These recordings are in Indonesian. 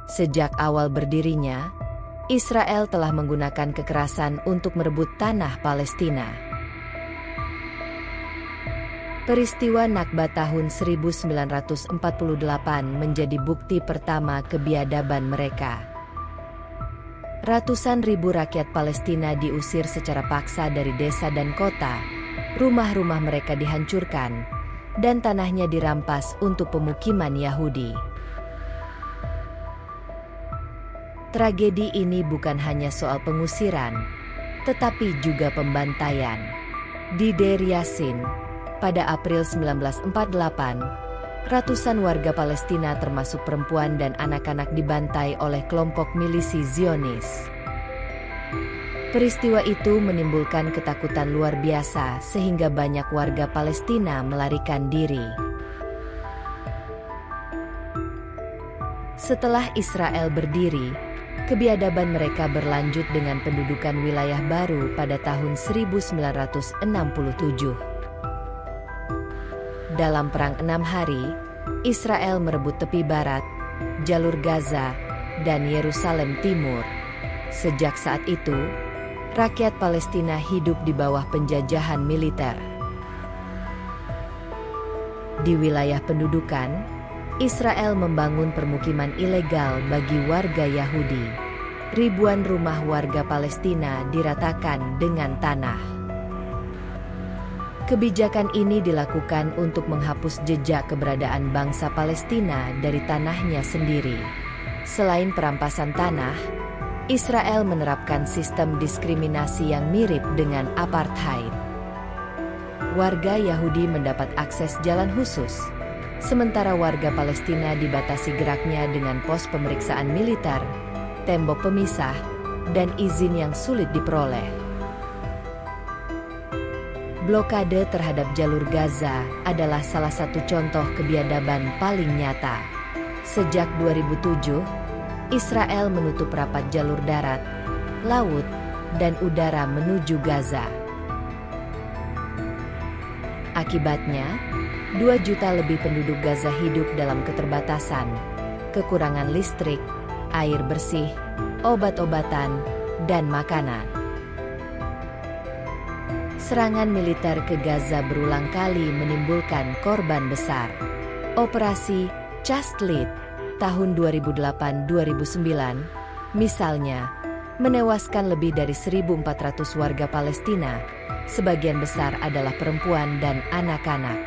Sejak awal berdirinya, Israel telah menggunakan kekerasan untuk merebut tanah Palestina. Peristiwa Nakba tahun 1948 menjadi bukti pertama kebiadaban mereka. Ratusan ribu rakyat Palestina diusir secara paksa dari desa dan kota, rumah-rumah mereka dihancurkan, dan tanahnya dirampas untuk pemukiman Yahudi. Tragedi ini bukan hanya soal pengusiran, tetapi juga pembantaian. Di Deir Yassin, pada April 1948, ratusan warga Palestina termasuk perempuan dan anak-anak dibantai oleh kelompok milisi Zionis. Peristiwa itu menimbulkan ketakutan luar biasa sehingga banyak warga Palestina melarikan diri. Setelah Israel berdiri, kebiadaban mereka berlanjut dengan pendudukan wilayah baru pada tahun 1967. Dalam Perang 6 Hari, Israel merebut tepi barat, jalur Gaza, dan Yerusalem Timur. Sejak saat itu, rakyat Palestina hidup di bawah penjajahan militer. Di wilayah pendudukan, Israel membangun permukiman ilegal bagi warga Yahudi. Ribuan rumah warga Palestina diratakan dengan tanah. Kebijakan ini dilakukan untuk menghapus jejak keberadaan bangsa Palestina dari tanahnya sendiri. Selain perampasan tanah, Israel menerapkan sistem diskriminasi yang mirip dengan apartheid. Warga Yahudi mendapat akses jalan khusus, sementara warga Palestina dibatasi geraknya dengan pos pemeriksaan militer, tembok pemisah, dan izin yang sulit diperoleh. Blokade terhadap jalur Gaza adalah salah satu contoh kebiadaban paling nyata. Sejak 2007, Israel menutup rapat jalur darat, laut, dan udara menuju Gaza. Akibatnya, 2 juta lebih penduduk Gaza hidup dalam keterbatasan, kekurangan listrik, air bersih, obat-obatan, dan makanan. Serangan militer ke Gaza berulang kali menimbulkan korban besar. Operasi Just Lead tahun 2008-2009, misalnya, menewaskan lebih dari 1.400 warga Palestina, sebagian besar adalah perempuan dan anak-anak.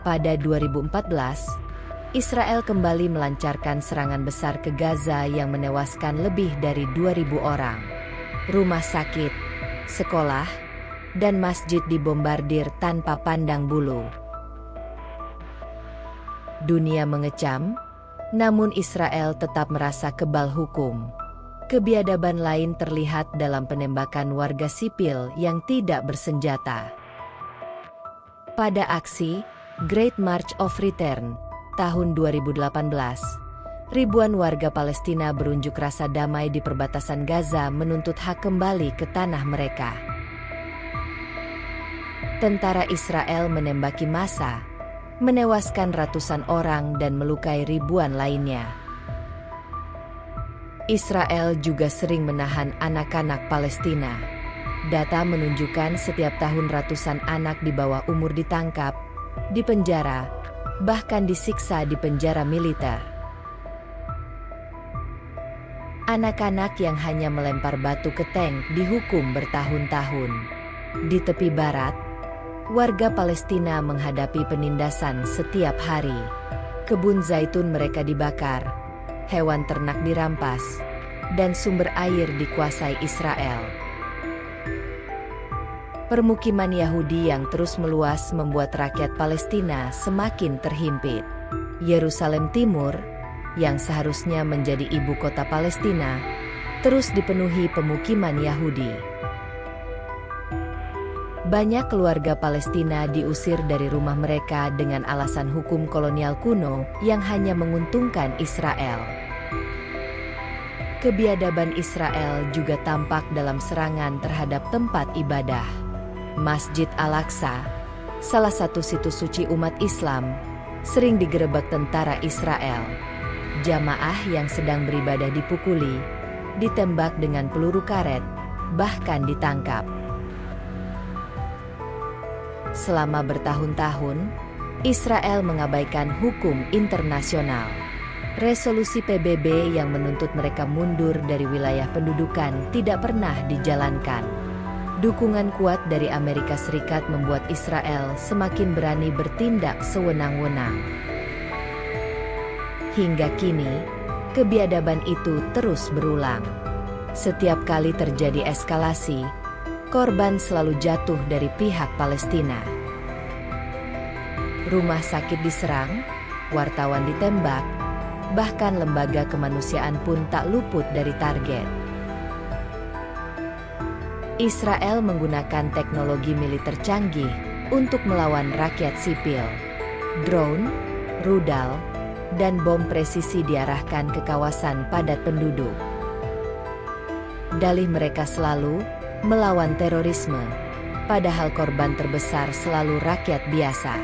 Pada 2014, Israel kembali melancarkan serangan besar ke Gaza yang menewaskan lebih dari 2.000 orang. Rumah sakit, sekolah, dan masjid dibombardir tanpa pandang bulu. Dunia mengecam, namun Israel tetap merasa kebal hukum. Kebiadaban lain terlihat dalam penembakan warga sipil yang tidak bersenjata. Pada aksi Great March of Return tahun 2018, ribuan warga Palestina berunjuk rasa damai di perbatasan Gaza menuntut hak kembali ke tanah mereka. Tentara Israel menembaki massa, menewaskan ratusan orang dan melukai ribuan lainnya. Israel juga sering menahan anak-anak Palestina. Data menunjukkan setiap tahun ratusan anak di bawah umur ditangkap, dipenjara, bahkan disiksa di penjara militer. Anak-anak yang hanya melempar batu ke tank dihukum bertahun-tahun. Di tepi barat, warga Palestina menghadapi penindasan setiap hari. Kebun zaitun mereka dibakar, hewan ternak dirampas, dan sumber air dikuasai Israel. Permukiman Yahudi yang terus meluas membuat rakyat Palestina semakin terhimpit. Yerusalem Timur, yang seharusnya menjadi ibu kota Palestina, terus dipenuhi pemukiman Yahudi. Banyak keluarga Palestina diusir dari rumah mereka dengan alasan hukum kolonial kuno yang hanya menguntungkan Israel. Kebiadaban Israel juga tampak dalam serangan terhadap tempat ibadah. Masjid Al-Aqsa, salah satu situs suci umat Islam, sering digerebek tentara Israel. Jamaah yang sedang beribadah dipukuli, ditembak dengan peluru karet, bahkan ditangkap. Selama bertahun-tahun, Israel mengabaikan hukum internasional. Resolusi PBB yang menuntut mereka mundur dari wilayah pendudukan tidak pernah dijalankan. Dukungan kuat dari Amerika Serikat membuat Israel semakin berani bertindak sewenang-wenang. Hingga kini, kebiadaban itu terus berulang. Setiap kali terjadi eskalasi, korban selalu jatuh dari pihak Palestina. Rumah sakit diserang, wartawan ditembak, bahkan lembaga kemanusiaan pun tak luput dari target. Israel menggunakan teknologi militer canggih untuk melawan rakyat sipil. Drone, rudal, dan bom presisi diarahkan ke kawasan padat penduduk. Dalih mereka selalu melawan terorisme, padahal korban terbesar selalu rakyat biasa.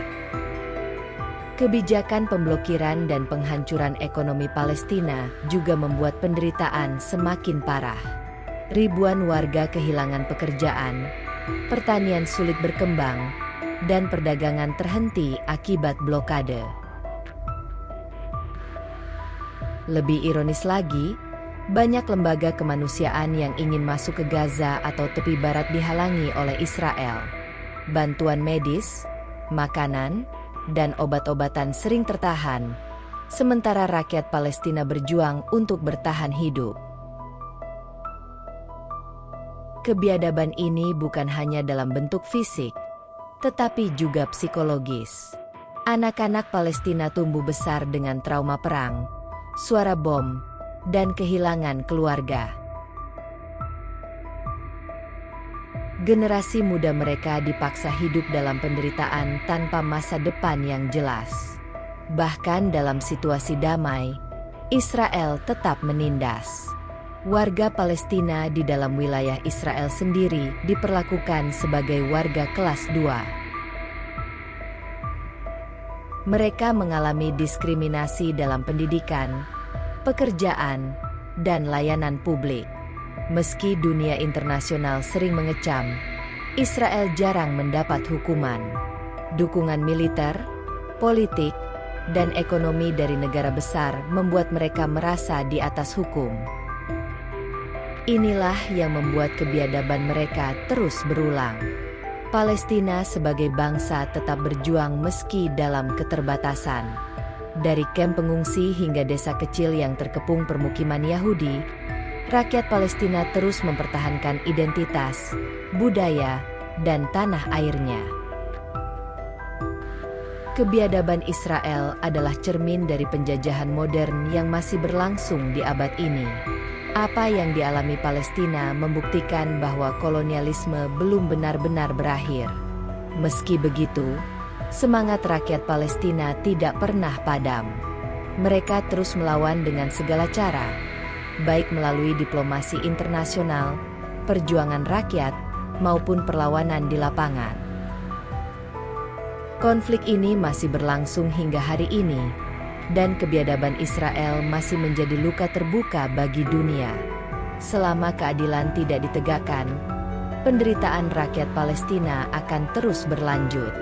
Kebijakan pemblokiran dan penghancuran ekonomi Palestina juga membuat penderitaan semakin parah. Ribuan warga kehilangan pekerjaan, pertanian sulit berkembang, dan perdagangan terhenti akibat blokade. Lebih ironis lagi, banyak lembaga kemanusiaan yang ingin masuk ke Gaza atau tepi barat dihalangi oleh Israel. Bantuan medis, makanan, dan obat-obatan sering tertahan, sementara rakyat Palestina berjuang untuk bertahan hidup. Kebiadaban ini bukan hanya dalam bentuk fisik, tetapi juga psikologis. Anak-anak Palestina tumbuh besar dengan trauma perang, suara bom, dan kehilangan keluarga. Generasi muda mereka dipaksa hidup dalam penderitaan tanpa masa depan yang jelas. Bahkan dalam situasi damai, Israel tetap menindas. Warga Palestina di dalam wilayah Israel sendiri diperlakukan sebagai warga kelas 2. Mereka mengalami diskriminasi dalam pendidikan, pekerjaan, dan layanan publik. Meski dunia internasional sering mengecam, Israel jarang mendapat hukuman. Dukungan militer, politik, dan ekonomi dari negara besar membuat mereka merasa di atas hukum. Inilah yang membuat kebiadaban mereka terus berulang. Palestina sebagai bangsa tetap berjuang meski dalam keterbatasan. Dari kamp pengungsi hingga desa kecil yang terkepung permukiman Yahudi, rakyat Palestina terus mempertahankan identitas, budaya, dan tanah airnya. Kebiadaban Israel adalah cermin dari penjajahan modern yang masih berlangsung di abad ini. Apa yang dialami Palestina membuktikan bahwa kolonialisme belum benar-benar berakhir. Meski begitu, semangat rakyat Palestina tidak pernah padam. Mereka terus melawan dengan segala cara, baik melalui diplomasi internasional, perjuangan rakyat, maupun perlawanan di lapangan. Konflik ini masih berlangsung hingga hari ini, dan kebiadaban Israel masih menjadi luka terbuka bagi dunia. Selama keadilan tidak ditegakkan, penderitaan rakyat Palestina akan terus berlanjut.